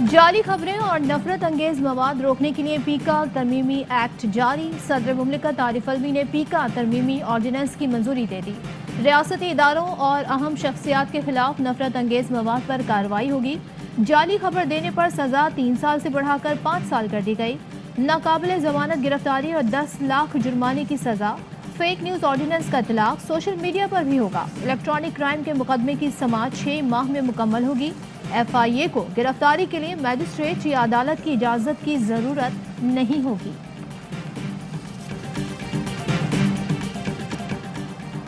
जाली खबरें और नफरत अंगेज मवाद रोकने के लिए पीका तरमीमी एक्ट जारी। सदर मुमलिकत आरिफ अलवी ने पीका तरमीमी ऑर्डिनेंस की मंजूरी दे दी। रियासती इदारों और अहम शख्सियात के खिलाफ नफरत अंगेज मवाद पर कार्रवाई होगी। जाली खबर देने पर सजा 3 साल से बढ़ाकर 5 साल कर दी गई। नाकाबिले जमानत गिरफ्तारी और 10 लाख जुर्माने की सजा। फेक न्यूज ऑर्डिनेंस का इतलाक सोशल मीडिया पर भी होगा। इलेक्ट्रॉनिक क्राइम के मुकदमे की समाअत 6 माह में मुकम्मल होगी। FIA को गिरफ्तारी के लिए मैजिस्ट्रेट या अदालत की इजाजत की जरूरत नहीं होगी।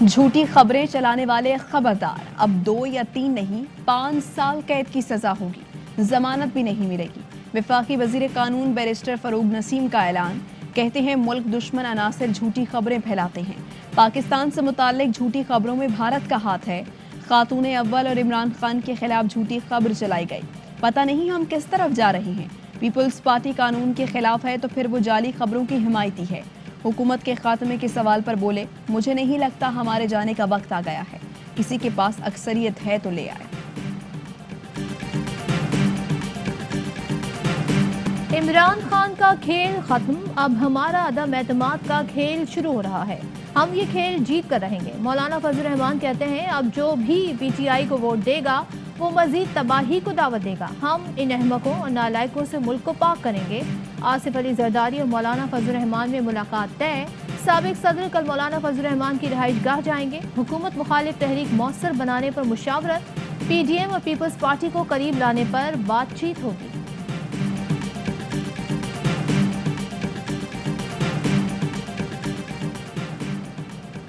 झूठी खबरें चलाने वाले खबरदार, अब 2 या 3 नहीं 5 साल कैद की सजा होगी, जमानत भी नहीं मिलेगी। वफाकी वजीर कानून बैरिस्टर फरूक नसीम का ऐलान। कहते हैं मुल्क दुश्मन अनासर झूठी खबरें फैलाते हैं। पाकिस्तान से मुताल्लिक झूठी खबरों में भारत का हाथ है। खातून अव्वल और इमरान खान के खिलाफ झूठी खबर चलाई गई। पता नहीं हम किस तरफ जा रहे हैं। पीपल्स पार्टी कानून के खिलाफ है तो फिर वो जाली खबरों की हिमायती है। हुकूमत के खात्मे के सवाल पर बोले, मुझे नहीं लगता हमारे जाने का वक्त आ गया है। किसी के पास अक्सरियत है तो ले आए। इमरान खान का खेल खत्म, अब हमारा अदम एतमाद का खेल शुरू हो रहा है। हम ये खेल जीत कर रहेंगे। मौलाना फजल रहमान कहते हैं, अब जो भी PTI को वोट देगा वो मजीद तबाही को दावत देगा। हम इन अहमकों और नालायकों से मुल्क को पाक करेंगे। आसिफ अली जरदारी और मौलाना फजल रहमान में मुलाकात तय। साबिक सदर कल मौलाना फजल रहमान की रिहाइश गाह जाएंगे। हुकूमत मुखालिफ तहरीक मौसर बनाने पर मुशावरत। PDM और पीपल्स पार्टी को करीब लाने पर बातचीत होगी।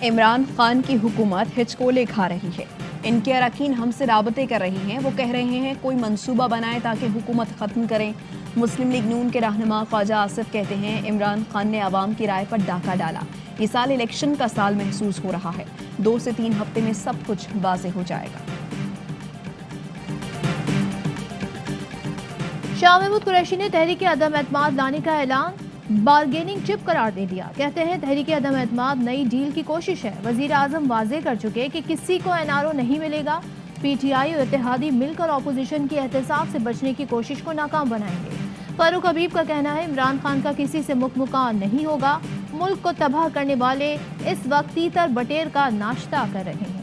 इमरान खान की हुकूमत हिचकोले खा रही है। इनके अरकान हमसे राबते कर रही हैं। वो कह रहे हैं कोई मंसूबा बनाए ताकि हुकूमत ख़त्म करें। मुस्लिम लीग नून के रहनुमा ख्वाजा आसिफ कहते हैं, इमरान खान ने आवाम की राय पर डाका डाला। ये साल इलेक्शन का साल महसूस हो रहा है। 2 से 3 हफ्ते में सब कुछ वाज़ेह हो जाएगा। शाह महमूद कुरैशी ने तहरीक अदम एतमाद लाने का ऐलान बारगेनिंग चिप करार दे दिया। कहते हैं तहरीक अदम एतमाद नई डील की कोशिश है। वजीर आजम वाजे कर चुके कि किसी को NRO नहीं मिलेगा। PTI और इत्तेहादी मिलकर अपोजिशन की एहतसाब से बचने की कोशिश को नाकाम बनाएंगे। फारूक हबीब का कहना है, इमरान खान का किसी से मुकमुका नहीं होगा। मुल्क को तबाह करने वाले इस वक्त तीतर बटेर का नाश्ता कर रहे हैं।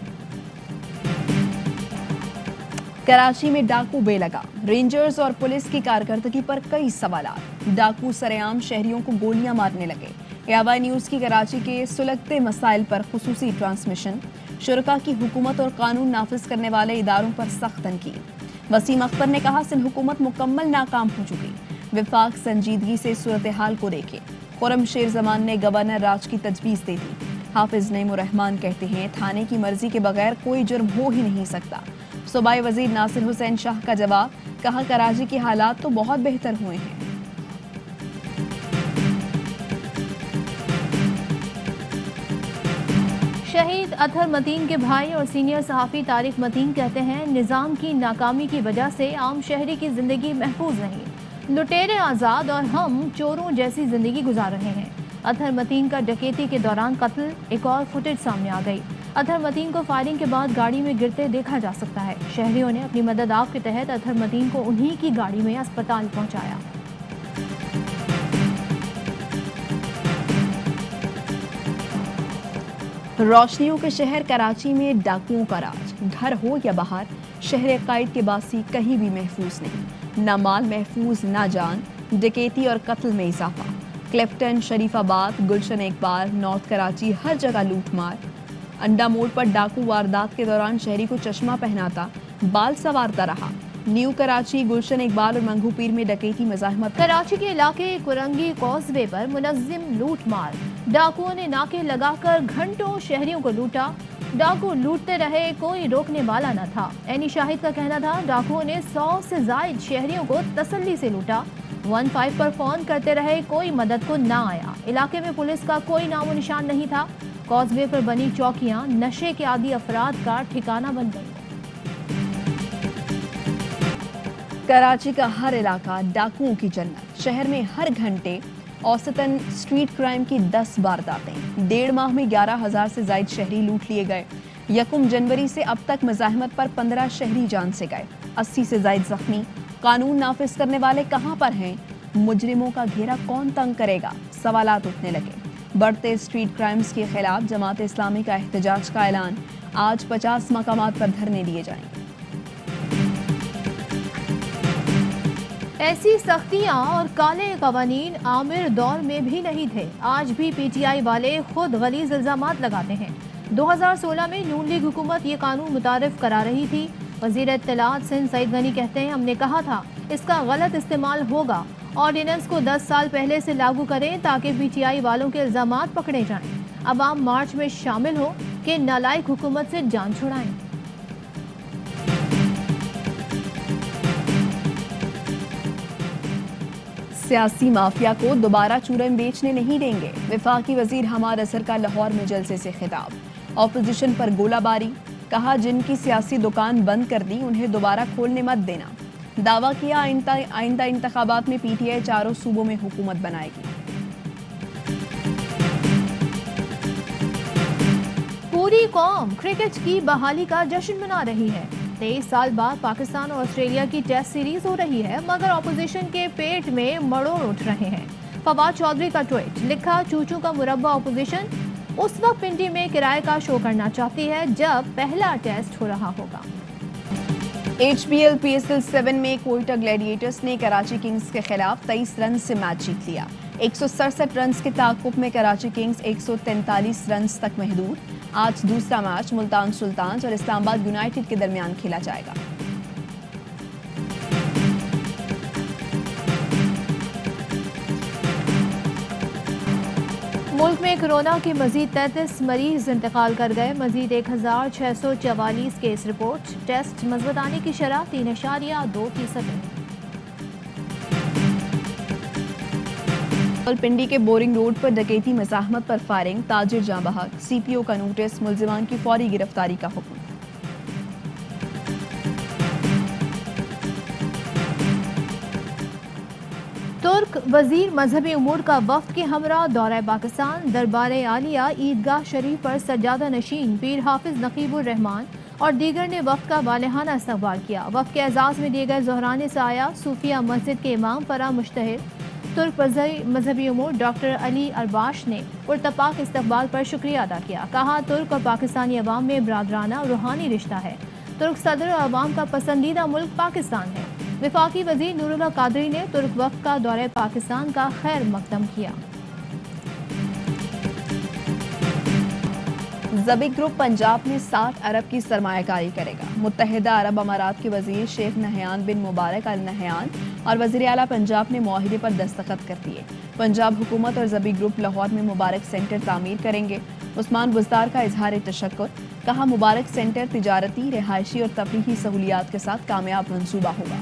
कराची में डाकू बेलगा। रेंजर्स और पुलिस की कारकर्दगी पर कई सवालात। डाकू सरेआम शहरियों को गोलियां मारने लगे। AY न्यूज़ की कराची के सुलगते मसाइल पर खुसूसी ट्रांसमिशन। शुरका की हुकूमत और कानून नाफिज करने वाले इदारों पर सख्त तनकीद। वसीम अख्तर ने कहा, सिंध हुकूमत मुकम्मल नाकाम हो चुकी। विफाक संजीदगी से सूरत हाल को देखे। खुरम शेर जमान ने गवर्नर राज की तजवीज़ दे दी। हाफिज नईम रहमान कहते हैं, थाने की मर्जी के बगैर कोई जुर्म हो ही नहीं सकता। सूबाई वजीर नासिर हुसैन शाह का जवाब, कहा कराची के हालात तो बहुत बेहतर हुए हैं। शहीद अतहर मतीन के भाई और सीनियर सहाफ़ी तारिक मतीन कहते हैं, निज़ाम की नाकामी की वजह से आम शहरी की जिंदगी महफूज नहीं। लुटेरे आज़ाद और हम चोरों जैसी जिंदगी गुजार रहे हैं। अतहर मतीन का डकैती के दौरान कत्ल, एक और फुटेज सामने आ गई। अतहर मतीन को फायरिंग के बाद गाड़ी में गिरते देखा जा सकता है। शहरियों ने अपनी मदद आप के तहत अतहर मतीन को उन्हीं की गाड़ी में अस्पताल पहुंचाया। रोशनियों के शहर कराची में डाकुओं का राज। घर हो या बाहर, शहर कायद के बासी कहीं भी महफूज नहीं। ना माल महफूज, ना जान। डकैती और कत्ल में इजाफा। क्लिफ्टन, शरीफाबाद, गुलशन इकबाल, नॉर्थ कराची, हर जगह लूट मार। अंडा मोड़ पर डाकू वारदात के दौरान शहरी को चश्मा पहनाता, बाल संवारता रहा। न्यू कराची, गुलशन इकबाल और मंगू पीर में डकैती मज़ाहमत। कराची के इलाके कुरंगी कॉजवे पर मुनज़्ज़िम लूट मार। डाकुओं ने नाके लगाकर घंटों शहरियों को लूटा। डाकू लूटते रहे, कोई रोकने वाला न था। एनी शाहिद का कहना था, डाकुओं ने 100 से ज़ायद शहरियों को तसल्ली से लूटा। 15 पर फोन करते रहे, कोई मदद को ना आया। इलाके में पुलिस का कोई नामो निशान नहीं था। कॉजवे पर बनी चौकियां नशे के आदी अफराद का ठिकाना बन गई। कराची का हर इलाका डाकुओं की जन्नत। शहर में हर घंटे औसतन स्ट्रीट क्राइम की 10 वारदातें। 1.5 माह में 11,000 से ज्यादा शहरी लूट लिए गए। 1 जनवरी से अब तक मज़ाहमत पर 15 शहरी जान से गए। 80 से ज्यादा जख्मी। कानून नाफिज करने वाले कहां पर हैं? मुजरिमों का घेरा कौन तंग करेगा? सवालात उठने लगे। बढ़ते स्ट्रीट क्राइम्स के खिलाफ जमात इस्लामी का एहतजाज का ऐलान। आज 50 मकामात पर धरने दिए जाएंगे। ऐसी सख्तियां और काले कवानीन आमिर दौर में भी नहीं थे। आज भी पीटीआई वाले खुद गलीज इल्जामात लगाते हैं। 2016 में नून लीग हुकूमत ये कानून मुतारिफ करा रही थी। वजीर इत्तलात सिंध सईद गनी कहते हैं, हमने कहा था इसका गलत इस्तेमाल होगा। ऑर्डिनेंस को 10 साल पहले से लागू करें ताकि पीटीआई वालों के इल्जामात पकड़े जाएं। अवाम मार्च में शामिल हो कि नालायक हुकूमत से जान छुड़ाएं। सियासी माफिया को दोबारा चूरन बेचने नहीं देंगे। वफाकी वजीर हमाद असर का लाहौर में जलसे से खिताब। ऑपोजिशन पर गोलाबारी, कहा जिनकी सियासी दुकान बंद कर दी उन्हें दोबारा खोलने मत देना। दावा किया आइंदा इंतखाबात में पीटीआई चारों सूबों में हुकूमत बनाएगी। पूरी कौम क्रिकेट की बहाली का जश्न मना रही है। 23 साल बाद पाकिस्तान और ऑस्ट्रेलिया की टेस्ट सीरीज हो रही है, मगर अपोजिशन के पेट में मरोड़ उठ रहे हैं। फवाद चौधरी का ट्वीट, लिखा चूचू का मुरब्बा अपोजिशन उस वक्त पिंडी में किराए का शो करना चाहती है जब पहला टेस्ट हो रहा होगा। HBL PSL 7 में कोयटा ग्लैडिएटर्स ने कराची किंग्स के खिलाफ 23 रन से मैच जीत लिया। 167 रन के ताक़ुब में कराची किंग्स 143 रन तक महदूद। आज दूसरा मैच मुल्तान सुल्तान और इस्लामाबाद यूनाइटेड के दरमियान खेला जाएगा। मुल्क में कोरोना के मजीद 33 मरीज इंतकाल कर गए। मजीद 1644 केस रिपोर्ट। टेस्ट मजबूत आने की शरह 3.2%। पिंडी के बोरिंग रोड पर डकैती मज़ाहमत पर फायरिंग, ताजिर जाँ बहक। CPO का नोटिस, मुल्जिमान की फौरी गिरफ्तारी का हुक्म। तुर्क वजीर मजहबी उमूर का वफ्द के हमरा दौरा पाकिस्तान। दरबार आलिया ईदगाह शरीफ पर सज्जादा नशीन पीर हाफिज नकीबुर रहमान और दीगर ने वफ्द का वालिहाना इस्तकबाल किया। वफ्द के एजाज में दिए गए ज़ोहराने से आया सूफिया मस्जिद के इमाम फरा मुश्तहिर तुर्क मजहबी उमूर डॉक्टर अली अरबाश ने पुरतपाक इस्तकबाल पर शुक्रिया अदा किया। कहा तुर्क और पाकिस्तानी अवाम में बरादराना और रूहानी रिश्ता है। तुर्क सदर और अवाम का पसंदीदा मुल्क पाकिस्तान है। वफाकी वजीर नूरुल्लाह कादरी ने तुर्क वफ्द का दौरे पाकिस्तान का खैर मकदम किया। ज़बी ग्रुप पंजाब में 60 अरब की सरमायाकारी करेगा। मुत्तहिदा अरब अमारात के वजीर शेख नहयान बिन मुबारक अल नहयान और वजीर आला पंजाब ने मुआहिदे पर दस्तखत कर दिए। पंजाब हुकूमत और ज़बी ग्रुप लाहौर में मुबारक सेंटर तामीर करेंगे। उस्मान बुज़दार का इजहार तशक्कुर, कहा मुबारक सेंटर तिजारती, रिहायशी और तफरीही सहूलियात के साथ कामयाब मंसूबा होगा।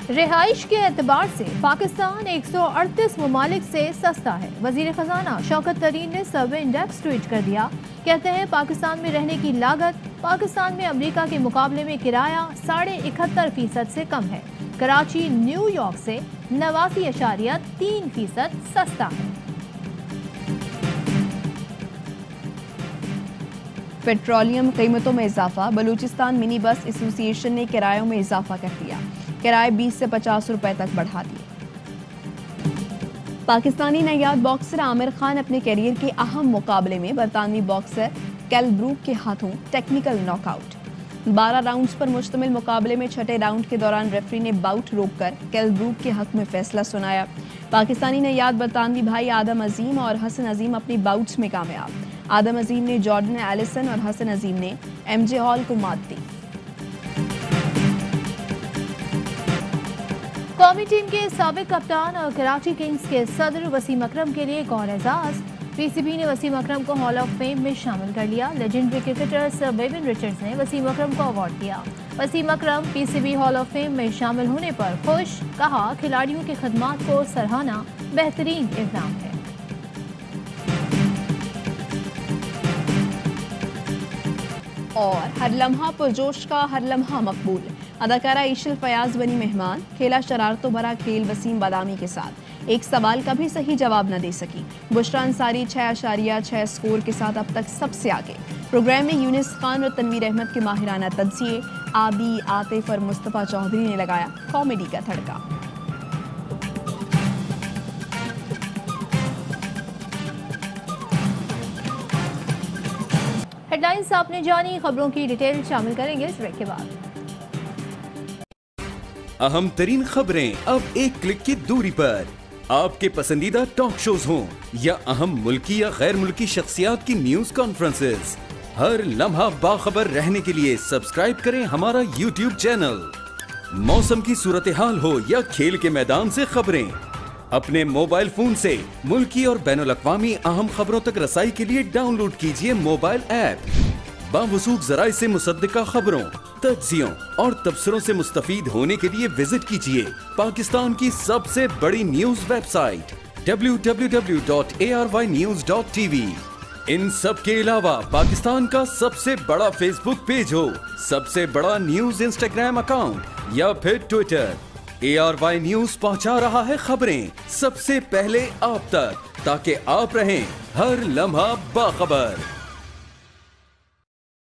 रिहाइश के एतबार से पाकिस्तान 138 ममालिक से सस्ता है। वजीर खजाना शौकत तरीन ने सर्वे इंडेक्स ट्वीट कर दिया। कहते हैं पाकिस्तान में रहने की लागत पाकिस्तान में अमेरिका के मुकाबले में किराया 71.5% से कम है। कराची न्यूयॉर्क से 89.3% सस्ता है। पेट्रोलियम कीमतों में इजाफा, बलूचिस्तान मिनी बस एसोसिएशन ने किरायों में इजाफा कर दिया। किराए 20 से 50 रुपए तक बढ़ा दिए। पाकिस्तानी नयाद बॉक्सर आमिर खान अपने करियर के अहम मुकाबले में बरतानवी बॉक्सर कैल ब्रूक के हाथों टेक्निकल नॉकआउट। 12 राउंड्स पर मुश्तमिल मुकाबले में छठे राउंड के दौरान रेफरी ने बाउट रोककर कैल ब्रूक के हक में फैसला सुनाया। पाकिस्तानी नयाद बरतानवी भाई आदम अजीम और हसन अजीम अपनी बाउट्स में कामयाब। आदम अजीम ने जॉर्डन एलिसन और हसन अजीम ने MJ हॉल को मात दी। कौमी टीम के साबिक कप्तान और कराची किंग्स के सदर वसीम अकरम के लिए एक और एजाज। PCB ने वसीम अकरम को हॉल ऑफ फेम में शामिल कर लिया। Legendary cricketer sir Bevin Richards ने वसीम अकरम को अवार्ड दिया। वसीम अकरम PCB हॉल ऑफ फेम में शामिल होने पर खुश, कहा खिलाड़ियों की खदमात को सराहना बेहतरीन इल्जाम है। और हर लम्हा पुरजोश का हर लम्हा मकबूल, اداکارہ ایشل فیاض بنی مہمان، کھیلا شرارتوں بھرا کھیل وسیم بادامی کے ساتھ، ایک سوال کا بھی صحیح جواب نہ دے سکی۔ بشرا انصاری 6.6 سکور کے ساتھ اب تک سب سے آگے۔ پروگرام میں یونس خان اور تنویر احمد کے ماہرانہ تجزیے، آبی، عاطف اور مصطفیٰ چودھری نے لگایا کامیڈی کا تڑکا۔ ہیڈ لائنز آپ نے جانی، خبروں کی ڈیٹیل شامل کریں گے اس بریک کے بعد۔ اہم ترین خبریں اب ایک کلک کی دوری پر، آپ کے پسندیدہ ٹاک شوز ہوں یا اہم ملکی یا غیر ملکی شخصیات کی نیوز کانفرنسز، ہر لمحہ باخبر رہنے کے لیے سبسکرائب کریں ہمارا یوٹیوب چینل۔ موسم کی صورتحال ہو یا کھیل کے میدان سے خبریں، اپنے موبائل فون سے ملکی اور بین الاقوامی اہم خبروں تک رسائی کے لیے ڈاؤن لوڈ کیجیے موبائل ایپ۔ باوثوق ذرائع سے مصدقہ خبروں، تجزیوں اور تبصروں سے مستفید ہونے کے لیے وزٹ کیجیے پاکستان کی سب سے بڑی نیوز ویب سائٹ www.arYnews.tv۔ ان سب کے علاوہ پاکستان کا سب سے بڑا فیس بک پیج ہو، سب سے بڑا نیوز انسٹاگرام اکاؤنٹ یا پھر ٹویٹر، ARY نیوز پہنچا رہا ہے خبریں سب سے پہلے آپ تک، تاکہ آپ رہیں ہر لمحہ باخبر۔